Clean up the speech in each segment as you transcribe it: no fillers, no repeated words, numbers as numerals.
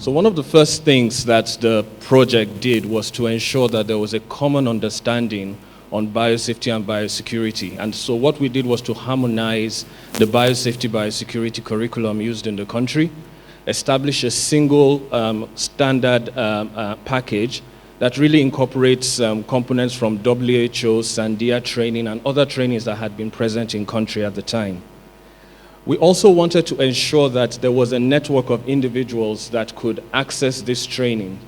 So one of the first things that the project did was to ensure that there was a common understanding on biosafety and biosecurity. And so what we did was to harmonize the biosafety, biosecurity curriculum used in the country, establish a single standard package that really incorporates components from WHO, Sandia training, and other trainings that had been present in country at the time. We also wanted to ensure that there was a network of individuals that could access this training.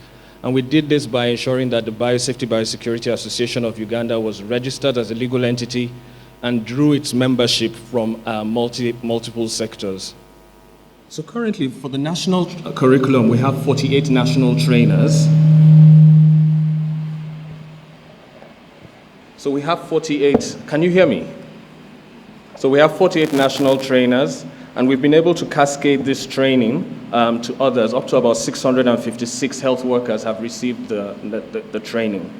And we did this by ensuring that the Biosafety Biosecurity Association of Uganda was registered as a legal entity and drew its membership from multiple sectors. So currently, for the national curriculum, we have 48 national trainers. So we have 48, can you hear me? So we have 48 national trainers, and we've been able to cascade this training to others. Up to about 656 health workers have received the training.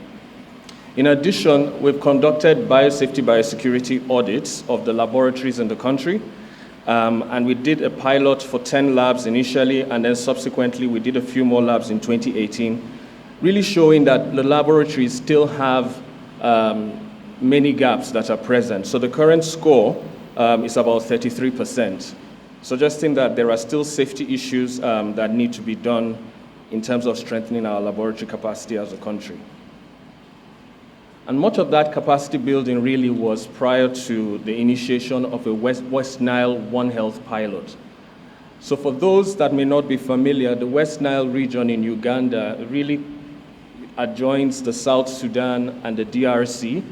In addition, we've conducted biosafety, biosecurity audits of the laboratories in the country, and we did a pilot for 10 labs initially, and then subsequently we did a few more labs in 2018, really showing that the laboratories still have many gaps that are present. So the current score is about 33%, suggesting that there are still safety issues that need to be done in terms of strengthening our laboratory capacity as a country. And much of that capacity building really was prior to the initiation of a West Nile One Health pilot. So for those that may not be familiar, the West Nile region in Uganda really adjoins the South Sudan and the DRC.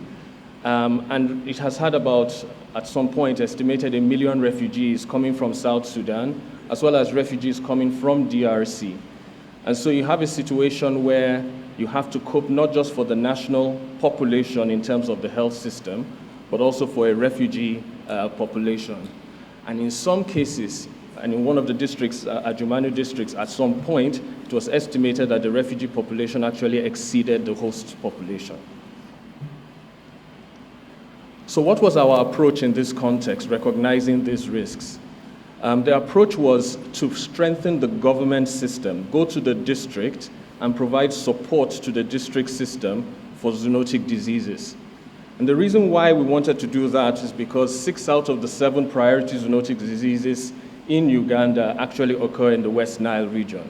And it has had about, at some point, estimated 1 million refugees coming from South Sudan, as well as refugees coming from DRC. And so you have a situation where you have to cope not just for the national population in terms of the health system, but also for a refugee population. And in some cases, and in one of the districts, Adjumani districts, at some point, it was estimated that the refugee population actually exceeded the host population. So what was our approach in this context, recognizing these risks? The approach was to strengthen the government system, go to the district and provide support to the district system for zoonotic diseases. And the reason why we wanted to do that is because 6 out of the 7 priority zoonotic diseases in Uganda actually occur in the West Nile region.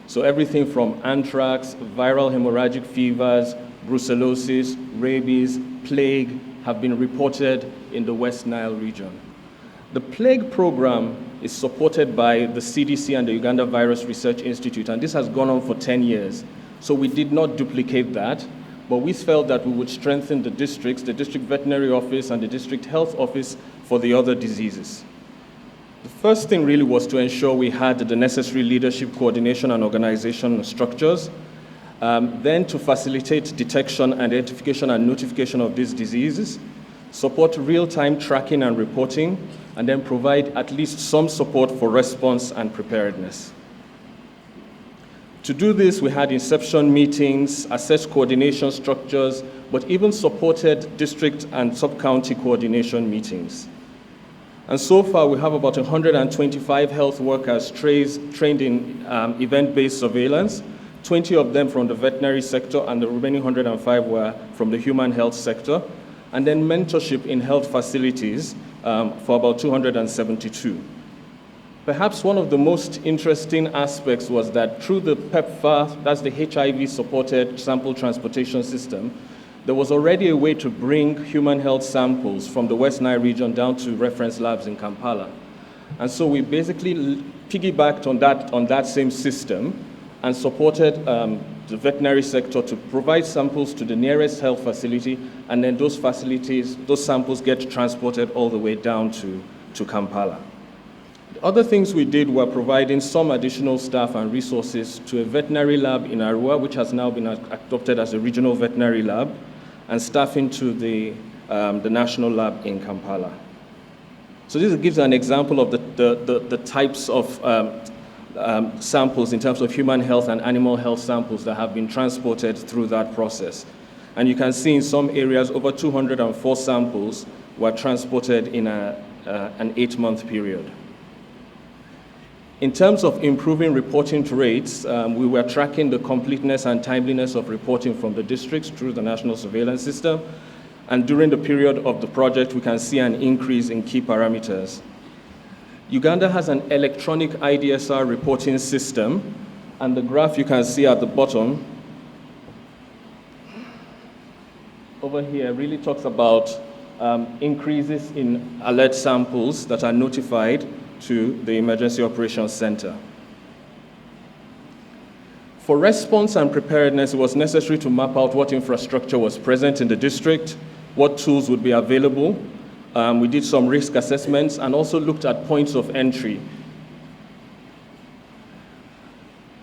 So everything from anthrax, viral hemorrhagic fevers, brucellosis, rabies, plague, have been reported in the West Nile region. The plague program is supported by the CDC and the Uganda Virus Research Institute, and this has gone on for 10 years. So we did not duplicate that, but we felt that we would strengthen the districts, the district veterinary office and the district health office for the other diseases. The first thing really was to ensure we had the necessary leadership, coordination, and organization structures. Then to facilitate detection, identification, and notification of these diseases, support real-time tracking and reporting, and then provide at least some support for response and preparedness. To do this, we had inception meetings, assessed coordination structures, but even supported district and sub-county coordination meetings. And so far, we have about 125 health workers trained in event-based surveillance, 20 of them from the veterinary sector, and the remaining 105 were from the human health sector, and then mentorship in health facilities for about 272. Perhaps one of the most interesting aspects was that through the PEPFAR, that's the HIV-supported sample transportation system, there was already a way to bring human health samples from the West Nile region down to reference labs in Kampala. And so we basically piggybacked on that same system and supported the veterinary sector to provide samples to the nearest health facility, and then those samples get transported all the way down to Kampala. The other things we did were providing some additional staff and resources to a veterinary lab in Arua, which has now been adopted as a regional veterinary lab, and staffing to the national lab in Kampala. So this gives an example of the types of samples in terms of human health and animal health samples that have been transported through that process. And you can see in some areas over 204 samples were transported in an 8-month period. In terms of improving reporting rates, we were tracking the completeness and timeliness of reporting from the districts through the national surveillance system. And during the period of the project, we can see an increase in key parameters. Uganda has an electronic IDSR reporting system, and the graph you can see at the bottom over here really talks about increases in alert samples that are notified to the Emergency Operations Center. For response and preparedness, it was necessary to map out what infrastructure was present in the district, what tools would be available. We did some risk assessments and also looked at points of entry.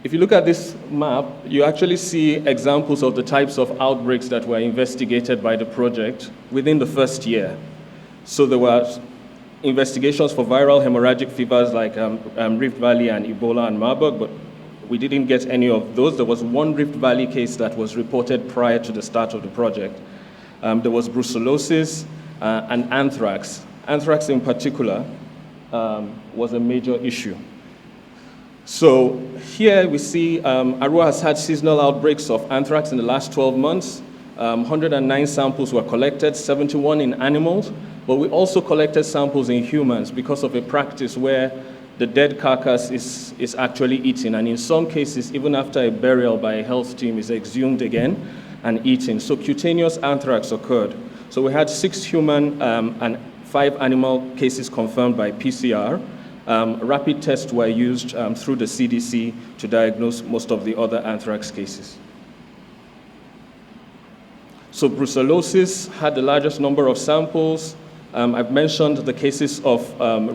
If you look at this map, you actually see examples of the types of outbreaks that were investigated by the project within the first year. So there were investigations for viral hemorrhagic fevers like Rift Valley and Ebola and Marburg, but we didn't get any of those. There was one Rift Valley case that was reported prior to the start of the project. There was brucellosis and anthrax. Anthrax in particular was a major issue. So here we see Arua has had seasonal outbreaks of anthrax in the last 12 months. 109 samples were collected, 71 in animals, but we also collected samples in humans because of a practice where the dead carcass is actually eaten, and in some cases, even after a burial by a health team, is exhumed again and eaten. So cutaneous anthrax occurred. So we had 6 human and 5 animal cases confirmed by PCR. Rapid tests were used through the CDC to diagnose most of the other anthrax cases. So brucellosis had the largest number of samples. I've mentioned the cases of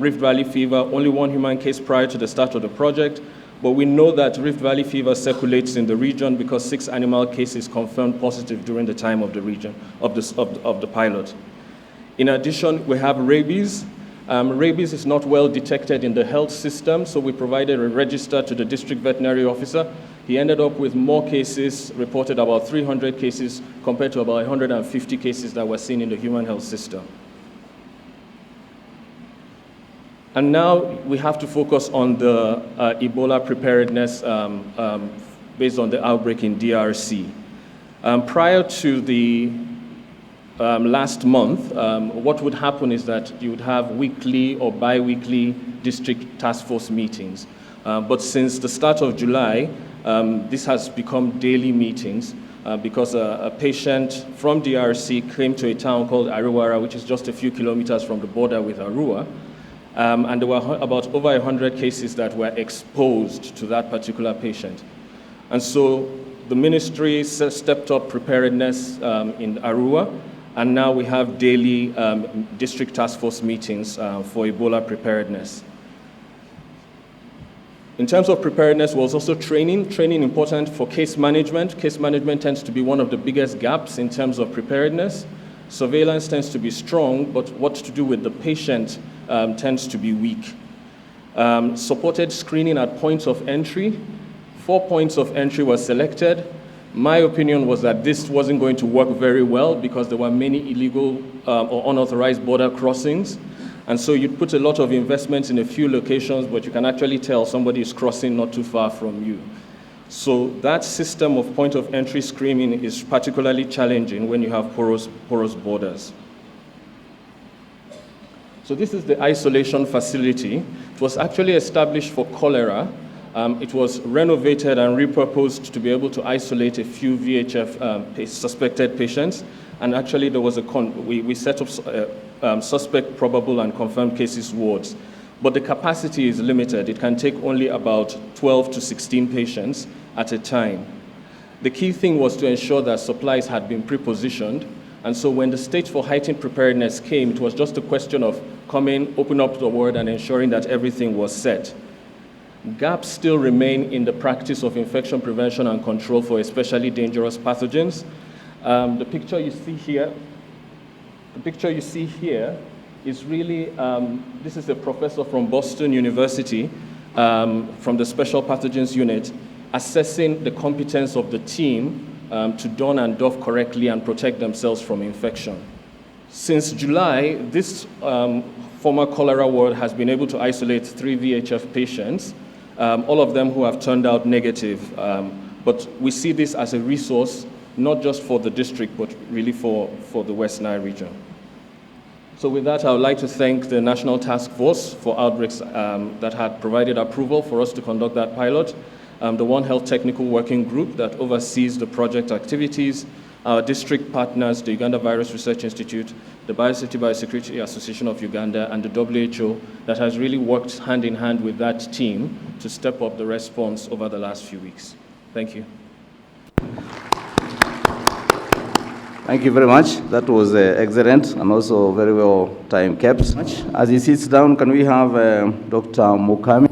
Rift Valley fever, only 1 human case prior to the start of the project, but we know that Rift Valley fever circulates in the region because 6 animal cases confirmed positive during the time of the region, of the pilot. In addition, we have rabies. Rabies is not well detected in the health system, so we provided a register to the district veterinary officer. He ended up with more cases, reported about 300 cases compared to about 150 cases that were seen in the human health system. And now we have to focus on the Ebola preparedness based on the outbreak in DRC. Prior to the last month, what would happen is that you would have weekly or bi-weekly district task force meetings. But since the start of July, this has become daily meetings because a patient from DRC came to a town called Aruwara, which is just a few kilometers from the border with Arua. And there were about over 100 cases that were exposed to that particular patient. And so the ministry stepped up preparedness in Arua, and now we have daily district task force meetings for Ebola preparedness. In terms of preparedness, was also training. Training important for case management. Case management tends to be one of the biggest gaps in terms of preparedness. Surveillance tends to be strong, but what to do with the patient tends to be weak. Supported screening at points of entry. 4 points of entry were selected. My opinion was that this wasn't going to work very well because there were many illegal or unauthorized border crossings. And so you'd put a lot of investments in a few locations, but you can actually tell somebody is crossing not too far from you. So that system of point of entry screening is particularly challenging when you have porous borders. So this is the isolation facility. It was actually established for cholera. It was renovated and repurposed to be able to isolate a few VHF suspected patients. And actually there was we set up suspect, probable, and confirmed cases wards. But the capacity is limited. It can take only about 12 to 16 patients at a time. The key thing was to ensure that supplies had been pre-positioned. And so when the stage for heightened preparedness came, it was just a question of coming, open up the ward, and ensuring that everything was set. Gaps still remain in the practice of infection prevention and control for especially dangerous pathogens. The picture you see here is really, this is a professor from Boston University from the Special Pathogens Unit assessing the competence of the team to don and doff correctly and protect themselves from infection. Since July, this former cholera ward has been able to isolate 3 VHF patients. all of them who have turned out negative. But we see this as a resource, not just for the district, but really for the West Nile region. So with that, I would like to thank the National Task Force for Outbreaks that had provided approval for us to conduct that pilot, the One Health Technical Working Group that oversees the project activities, our district partners, the Uganda Virus Research Institute, the Biosafety Biosecurity Association of Uganda, and the WHO that has really worked hand in hand with that team to step up the response over the last few weeks. Thank you. Thank you very much. That was excellent and also very well time kept. As he sits down, can we have Dr. Mukami?